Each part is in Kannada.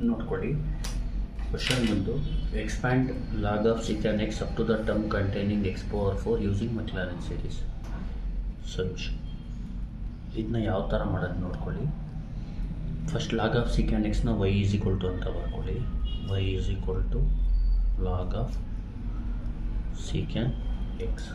ನೋಡ್ಕೊಳ್ಳಿ. ಕ್ವಶನ್ ಬಂದು expand log of second x up to the term containing x power 4 using Maclaurin series. Solution ಇದನ್ನ ಯಾವ ಥರ ಮಾಡೋದು ನೋಡ್ಕೊಳ್ಳಿ. ಫಸ್ಟ್ ಲಾಗ್ ಆಫ್ ಸೆಕೆಂಡ್ ಎಕ್ಸ್ನ ವೈ ಈಸ್ ಈಕ್ವಲ್ ಟು ಅಂತ ಬರ್ಕೊಳ್ಳಿ. Y is equal to log of second x.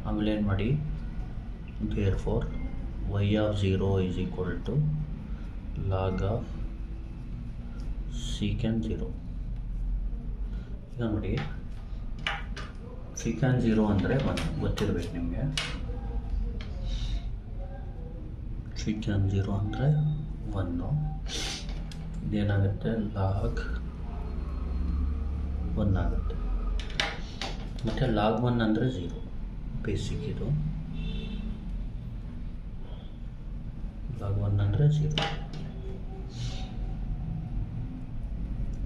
ಆಮೇಲೆ ಏನು ಮಾಡಿ, therefore y of 0 is equal to log of second 0. ಈಗ ನೋಡಿ, ಸೆಕೆಂಡ್ 0 ಅಂದರೆ 1 ಗೊತ್ತಿರಬೇಕು ನಿಮಗೆ. ಸೆಕೆಂಡ್ 0 ಅಂದರೆ 1. ಇದೇನಾಗುತ್ತೆ, ಲಾಗ್ 1 ಆಗುತ್ತೆ. ಮತ್ತು ಲಾಗ್ 1 ಅಂದರೆ 0 ಬೇಸಿಕ್. ಇದು ಲಾಗ್ 1 ಅಂದರೆ 0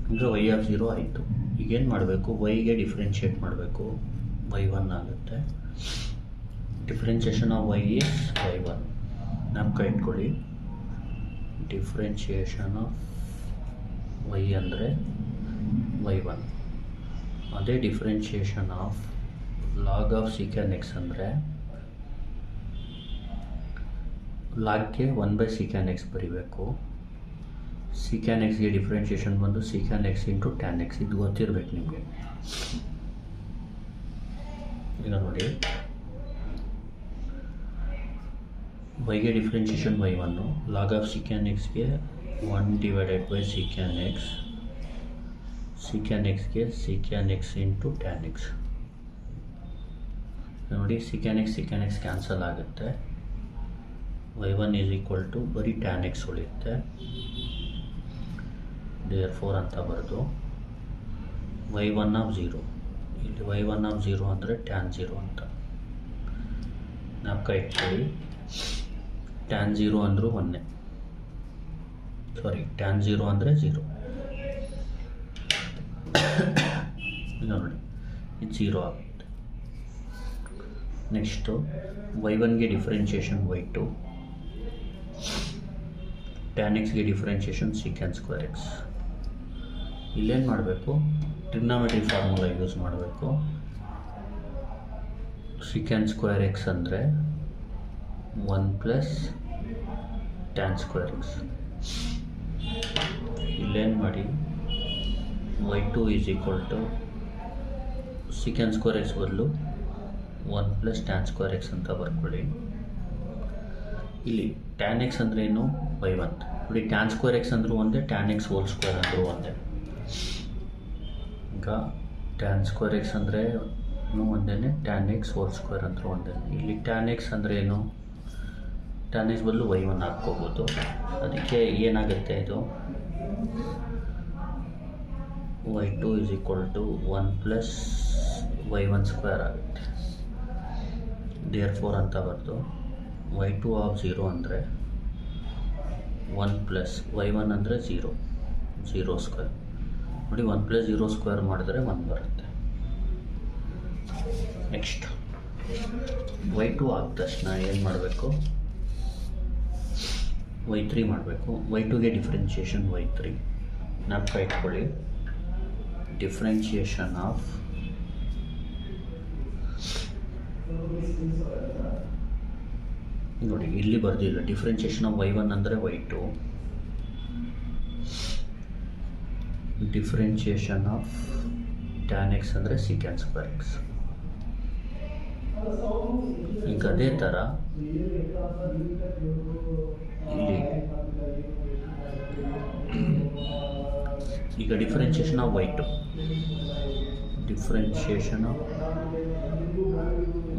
ಅಂದರೆ ವೈ ಆಫ್ 0 ಆಯಿತು. ಈಗೇನು ಮಾಡಬೇಕು, ವೈಗೆ ಡಿಫ್ರೆನ್ಷಿಯೇಟ್ ಮಾಡಬೇಕು. ವೈ 1 ಆಗುತ್ತೆ. Differentiation of y is y 1. ಜ್ಞಾಪಕ ಇಟ್ಕೊಳ್ಳಿ, ಡಿಫ್ರೆನ್ಷಿಯೇಷನ್ ಆಫ್ ವೈ ಅಂದರೆ ವೈ 1. ಅದೇ differentiation of log of second x ಅಂದರೆ ಲಾಗ್ಗೆ 1/ಸೆಕೆಂಡ್ ಎಕ್ಸ್ ಬರೀಬೇಕು. ಸೆಕೆಂಡ್ ಎಕ್ಸ್ಗೆ ಡಿಫ್ರೆನ್ಷಿಯೇಷನ್ ಬಂದು second x into tan x. ಇದು ಗೊತ್ತಿರಬೇಕು ನಿಮಗೆ. ಈಗ ನೋಡಿ, ವೈಗೆ differentiation y 1, log of second ಎಕ್ಸ್ಗೆ 1/ಸೆಕೆಂಡ್ ಎಕ್ಸ್, ಸೆಕೆಂಡ್ ಎಕ್ಸ್ಗೆ second x into tan x. ನೋಡಿ, ಸೆಕೆಂಡ್ ಎಕ್ಸ್ ಕ್ಯಾನ್ಸಲ್ ಆಗುತ್ತೆ. ವೈ 1 ಈಸ್ ಈಕ್ವಲ್ ಟು ಬರೀ ಟ್ಯಾನ್ ಎಕ್ಸ್ ಉಳಿಯುತ್ತೆ. ದೇರ್ ಫೋರ್ ಅಂತ ಬರೆದು ವೈ 1 ಆಫ್ 0, ಇಲ್ಲಿ ವೈ 1 ಆಫ್ 0 ಅಂದರೆ ಟ್ಯಾನ್ 0 ಅಂತ ಜ್ಞಾಪಕ ಇಟ್ಕೊಳ್ಳಿ. ಟ್ಯಾನ್ 0 ಅಂದರೂ 1, ಸಾರಿ ಟ್ಯಾನ್ 0 ಅಂದರೆ 0. ಈಗ ನೋಡಿ, ಇದು 0 ಆಗುತ್ತೆ. ನೆಕ್ಸ್ಟು ವೈ 1ಗೆ ಡಿಫ್ರೆನ್ಷಿಯೇಷನ್ ವೈ 2, ಟ್ಯಾನ್ ಎಕ್ಸ್ಗೆ ಡಿಫ್ರೆನ್ಷಿಯೇಷನ್ ಸೆಕೆಂಡ್ ಸ್ಕ್ವೇರ್ ಎಕ್ಸ್. ಇಲ್ಲೇನು ಮಾಡಬೇಕು, ಟ್ರಿಗ್ನಾಮೆಟ್ರಿ ಫಾರ್ಮುಲಾ ಯೂಸ್ ಮಾಡಬೇಕು. ಸೆಕೆಂಡ್ ಸ್ಕ್ವೇರ್ ಎಕ್ಸ್ ಅಂದರೆ 1 + ಟ್ಯಾನ್ ಸ್ಕ್ವೇರ್ ಎಕ್ಸ್. ಇಲ್ಲೇನು ಮಾಡಿ, y 2 is equal to second square x ಬದಲು 1 + ಟ್ಯಾನ್ ಸ್ಕ್ವೇರ್ ಎಕ್ಸ್ ಅಂತ ಬರ್ಕೊಳ್ಳಿ. ಇಲ್ಲಿ ಟ್ಯಾನ್ ಎಕ್ಸ್ ಅಂದರೆ ಏನು, ವೈ 1. ನೋಡಿ, ಟ್ಯಾನ್ ಸ್ಕ್ವೇರ್ ಎಕ್ಸ್ ಅಂದರೂ ಒಂದೇ, ಟ್ಯಾನ್ ಎಕ್ಸ್ ಹೋಲ್ ಸ್ಕ್ವೇರ್ ಅಂದರೂ ಒಂದೇ. ಈಗ ಟ್ಯಾನ್ ಸ್ಕ್ವೇರ್ ಎಕ್ಸ್ ಅಂದರೆ ಒಂದೇ, ಟ್ಯಾನ್ ಎಕ್ಸ್ ಹೋಲ್ ಸ್ಕ್ವೇರ್ ಅಂದರೂ ಒಂದೇ. ಇಲ್ಲಿ ಟ್ಯಾನ್ ಎಕ್ಸ್ ಅಂದರೆ ಏನು, ಟ್ಯಾನ್ ಎಕ್ಸ್ ಬದಲು ವೈ 1 ಹಾಕ್ಕೋಬೋದು. ಅದಕ್ಕೆ ಏನಾಗುತ್ತೆ, ಇದು y 2 is equal to 1 + y 1 square ಆಗುತ್ತೆ. ದೇರ್ ಫೋರ್ ಅಂತ ಬರೆದು ವೈ 2 ಆಫ್ 0 ಅಂದರೆ 1 + ವೈ 1 ಅಂದರೆ 0 ಸ್ಕ್ವೇರ್. ನೋಡಿ, 1 + 0 ಸ್ಕ್ವೇರ್ ಮಾಡಿದ್ರೆ 1 ಬರುತ್ತೆ. ನೆಕ್ಸ್ಟ್ ವೈ 2 ಆದ ತಕ್ಷಣ ಏನು ಮಾಡಬೇಕು, ವೈ 3 ಮಾಡಬೇಕು. ವೈ 2ಗೆ ಡಿಫ್ರೆನ್ಷಿಯೇಷನ್ ವೈ 3. ಜ್ಞಾಪಕ ಇಟ್ಕೊಳ್ಳಿ, ಡಿಫ್ರೆನ್ಷಿಯೇಷನ್ ಆಫ್ ನೋಡಿ, ಇಲ್ಲಿ ಬರ್ದಿಲ್ಲ. ಡಿಫ್ರೆನ್ಷಿಯೇಷನ್ ಆಫ್ ವೈ 1 ಅಂದರೆ y 2, differentiation of tan x ಅಂದರೆ ಸೆಕೆಂಡ್ ಸ್ಕ್ವೇರ್ ಎಕ್ಸ್. ಈಗ ಅದೇ ಥರ ಇಲ್ಲಿ ಈಗ differentiation of y 2, differentiation of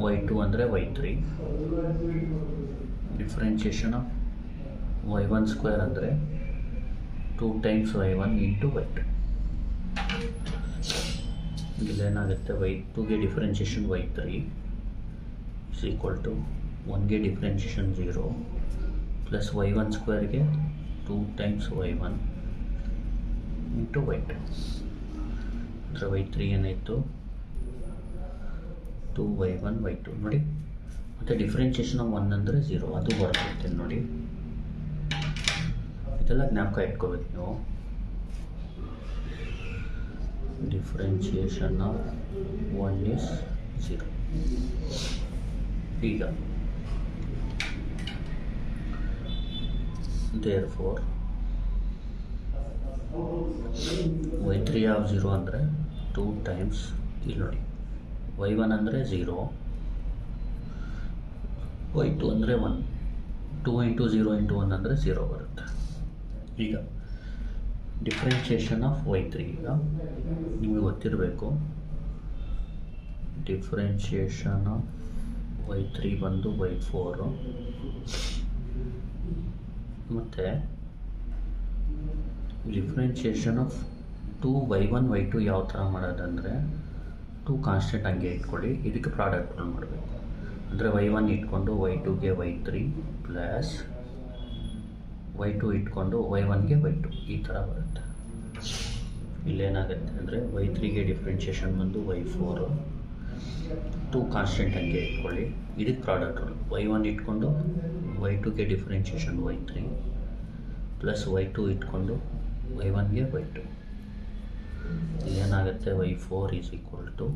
y 2 ಅಂದರೆ y 3, differentiation of y 1 square ಅಂದರೆ 2 × ವೈ 1 ಇಂಟು ವೈ 2. ಇಲ್ಲೇನಾಗುತ್ತೆ, ವೈ 2ಗೆ differentiation y 3 is equal to 1ಗೆ ಡಿಫ್ರೆನ್ಷಿಯೇಷನ್ 0 + ವೈ 1 ಸ್ಕ್ವೇರ್ಗೆ 2 × ವೈ 1 ಇಂಟು ವೈ 2. ಅಂದರೆ ವೈ 3 ಏನಾಯಿತು, 2y1 y2 ನೋಡಿ. ಮತ್ತು ಡಿಫ್ರೆನ್ಷಿಯೇಷನ್ ಆಫ್ 1 ಅಂದರೆ 0, ಅದು ಬರುತ್ತೆ ನೋಡಿ. ಇದೆಲ್ಲ ಜ್ಞಾಪಕ ಇಟ್ಕೋಬೇಕು ನೀವು. Differentiation of 1 is 0. ಈಗ therefore y3 of 0 ಅಂದರೆ 2 times ಇಲ್ಲಿ ನೋಡಿ y1 ಅಂದರೆ 0, y2 ಅಂದರೆ 1, 2 into 0 into 1 ಅಂದರೆ 0 ಬರುತ್ತೆ. ಈಗ ಡಿಫ್ರೆನ್ಷಿಯೇಷನ್ ಆಫ್ y3 ಈಗ ನಿಮಗೆ ಗೊತ್ತಿರಬೇಕು, ಡಿಫ್ರೆನ್ಷಿಯೇಷನ್ ಆಫ್ y3 ಬಂದು y4 ಮತ್ತು ಡಿಫ್ರೆನ್ಷಿಯೇಷನ್ ಆಫ್ 2y1 y2 ಯಾವ ಥರ ಮಾಡೋದಂದರೆ 2 ಕಾನ್ಸ್ಟೆಂಟ್ ಹಂಗೆ ಇಟ್ಕೊಳ್ಳಿ, ಇದಕ್ಕೆ ಪ್ರಾಡಕ್ಟ್ಗಳು ಮಾಡಬೇಕು. ಅಂದರೆ y1 ಇಟ್ಕೊಂಡು y2ಗೆ y3 ಪ್ಲಸ್ y2 ಇಟ್ಕೊಂಡು y1ಗೆ y2 ಈ ಥರ ಬರುತ್ತೆ. ಇಲ್ಲೇನಾಗುತ್ತೆ ಅಂದರೆ y3ಗೆ ಡಿಫ್ರೆನ್ಷಿಯೇಷನ್ ಬಂದು y4, 2 ಕಾನ್ಸ್ಟೆಂಟ್ ಹಂಗೆ ಇಟ್ಕೊಳ್ಳಿ, ಇದಕ್ಕೆ ಪ್ರಾಡಕ್ಟ್ಗಳು y1 ಇಟ್ಕೊಂಡು y2ಗೆ ಡಿಫ್ರೆನ್ಷಿಯೇಷನ್ y3 ಪ್ಲಸ್ y2 ಇಟ್ಕೊಂಡು y1ಗೆ y2. ಏನಾಗುತ್ತೆ y4 is equal to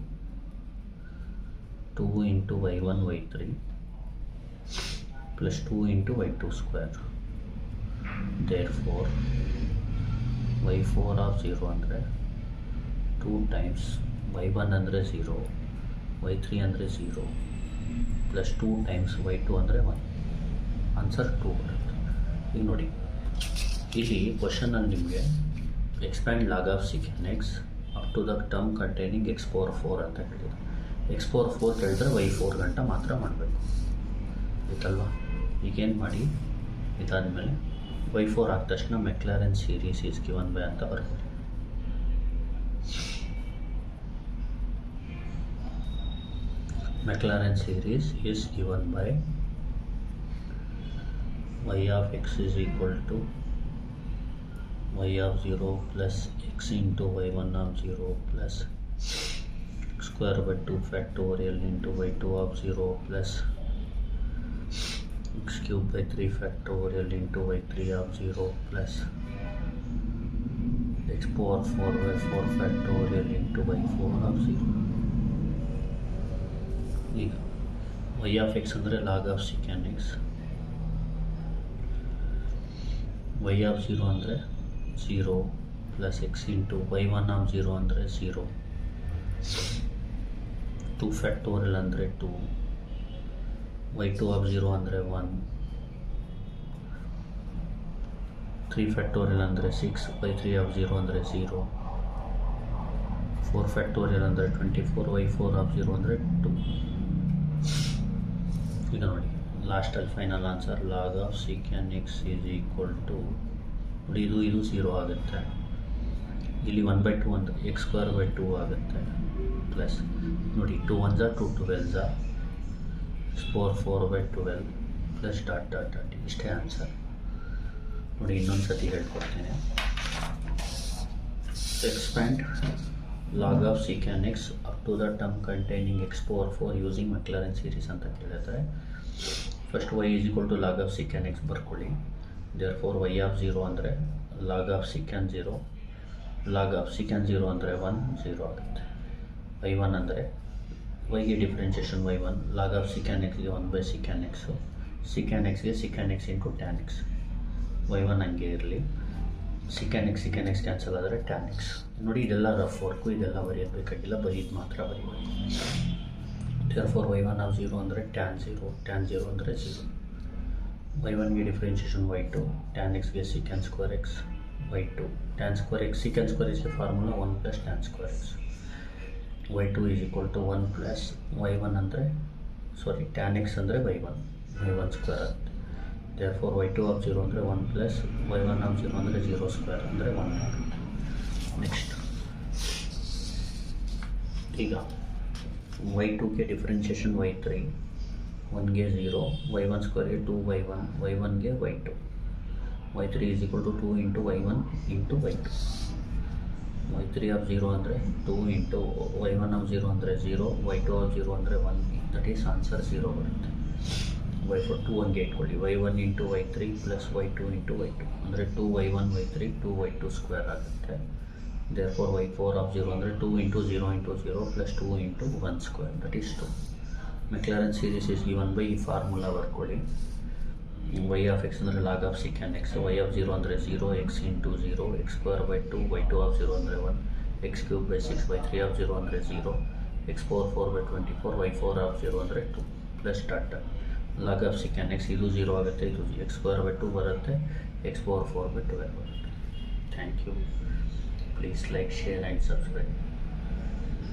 2 into y1 y3 plus 2 into y2 square. Therefore y4 of 0 ಅಂದರೆ 2 times y1 ಅಂದರೆ 0, y3 ಅಂದರೆ 0 ಪ್ಲಸ್ 2 times y2 ಅಂದರೆ 1. ಆನ್ಸರ್ 2 ಬರುತ್ತೆ. ಈಗ ನೋಡಿ, ಇಲ್ಲಿ ಕ್ವಶನಲ್ಲಿ ನಿಮಗೆ expand log of second x up to the term containing x power 4 ಅಂತ ಹೇಳಿದ್ರು. x ಪವರ್ 4 ಹೇಳಿದ್ರೆ y4 ಗಂಟ ಮಾತ್ರ ಮಾಡಬೇಕು ಆಯ್ತಲ್ವಾ. ಈಗೇನು ಮಾಡಿ, ಇದಾದಮೇಲೆ y4 ಆದ ತಕ್ಷಣ Maclaurin series is given by ಅಂತ ಬರ್ಬೋದು. Maclaurin series is given by y of x is equal to y of 0 plus x into y1 of 0 plus x square by 2 factorial into y2 of 0 plus x cube by 3 factorial into y3 of 0 plus x power 4 by 4 factorial into y4 of 0. ಈಗ y of x ಅಂದರೆ log of second X, y of 0 ಅಂದರೆ 0 plus x into y1 of 0 ಅಂದರೆ 0, 2 ಫ್ಯಾಕ್ಟೋರಿಯಲ್ ಅಂದರೆ 2, y2 of 0 ಅಂದರೆ 1, 3 ಫ್ಯಾಕ್ಟೋರಿಯಲ್ ಅಂದರೆ 6, y3 of 0 ಅಂದರೆ 0, 4 ಫ್ಯಾಕ್ಟೋರಿಯಲ್ ಅಂದರೆ 24, y4 of 0 ಅಂದರೆ 2. ಈಗ ನೋಡಿ, ಲಾಸ್ಟಲ್ಲಿ final answer log of second x is equal to ನೋಡಿ, ಇದು 0 ಆಗುತ್ತೆ, ಇಲ್ಲಿ 1/2 ಒಂದು x ಸ್ಕ್ವೇರ್ ಬೈ 2 ಆಗುತ್ತೆ, ಪ್ಲಸ್ ನೋಡಿ 2 1 2 12 4 by 12 plus dot dot dot. ಇಷ್ಟೇ ಆನ್ಸರ್. ನೋಡಿ ಇನ್ನೊಂದು ಸತಿ ಹೇಳ್ಕೊಡ್ತೀನಿ. Expand log of second x up to the term containing x power 4 using Maclaurin series ಅಂತ ಕೇಳಿದ್ರೆ, first y is equal to log of second x ಬರ್ಕೊಳ್ಳಿ. therefore y of 0 ಅಂದರೆ log of second 0, log of second 0 ಅಂದರೆ 1 0 ಆಗುತ್ತೆ. y1 ಅಂದರೆ yಗೆ differentiation y1, log of second ಎಕ್ಸ್ಗೆ 1 ಬೈ ಸೆಕೆಂಡ್ ಎಕ್ಸು, ಸೆಕೆಂಡ್ ಎಕ್ಸ್ಗೆ second x into tan x, y1 ಹಂಗೆ ಇರಲಿ, ಸೆಕೆಂಡ್ ಎಕ್ಸ್ ಕ್ಯಾನ್ಸಲ್ ಆದರೆ ಟ್ಯಾನ್ ಎಕ್ಸ್. ನೋಡಿ ಇದೆಲ್ಲ ರಫ್ ವರ್ಕು, ಇದೆಲ್ಲ ಬರೆಯೋದು ಬೇಕಾಗಿಲ್ಲ, ಬರೀದು ಮಾತ್ರ ಬರೀಬೇಕು. therefore y1 of 0 ಅಂದರೆ ಟ್ಯಾನ್ 0 ಅಂದರೆ 0, y1ಗೆ ಡಿಫ್ರೆನ್ಷಿಯೇಷನ್ y2, ಟ್ಯಾನ್ ಎಕ್ಸ್ಗೆ second square x, y2 tan square x, second square ಎಕ್ಸ್ಗೆ formula 1 plus tan square x, y2 is equal to 1 plus y1 ಅಂದರೆ ಟ್ಯಾನ್ ಎಕ್ಸ್ ಅಂದರೆ y1 ಸ್ಕ್ವೇರ್ ಆಗುತ್ತೆ. therefore y2 of 0 ಅಂದರೆ 1 ಪ್ಲಸ್ y1 of 0 ಅಂದರೆ 0 ಸ್ಕ್ವೇರ್ ಅಂದರೆ 1 ಆಗುತ್ತೆ. ನೆಕ್ಸ್ಟ್ ಈಗ y2ಗೆ ಡಿಫ್ರೆನ್ಷಿಯೇಷನ್ y3, 1ಗೆ 0, y1 ಸ್ಕ್ವೇರ್ಗೆ 2y1, y1ಗೆ y2, y3 is equal to 2 into y1 into y2, y3 of 0 ಅಂದರೆ 2 ಇಂಟು y1 of 0 ಅಂದರೆ 0, y2 of 0 ಅಂದರೆ 1, ದಟ್ ಈಸ್ ಆನ್ಸರ್ 0 ಬರುತ್ತೆ. y4 2 ಹಂಗೆ ಇಟ್ಕೊಳ್ಳಿ, y1 into y3 plus y2 into y2 ಅಂದರೆ 2y1 y3 2y2 ಸ್ಕ್ವೇರ್ ಆಗುತ್ತೆ, Therefore y4 of 0 ಅಂದರೆ 2 into 0 into 0 plus 2 into 1 square, that is 2. Maclaurin series is given by ಈ ಫಾರ್ಮುಲಾ ಬರ್ಕೊಳ್ಳಿ. y of x ಅಂದರೆ log of secant x, y of 0 ಅಂದರೆ 0, x into 0, x square by 2, y2 of 0 ಅಂದರೆ 1, x cube by 6, y3 of 0 ಅಂದರೆ 0, x power 4 by 24, y4 of 0 ಅಂದರೆ 2 plus dot log of secant x, ಇದು 0 ಆಗುತ್ತೆ, ಇದು x square by 2 ಬರುತ್ತೆ, x power 4 by 12 ಬರುತ್ತೆ. Thank you. Please like, share and subscribe.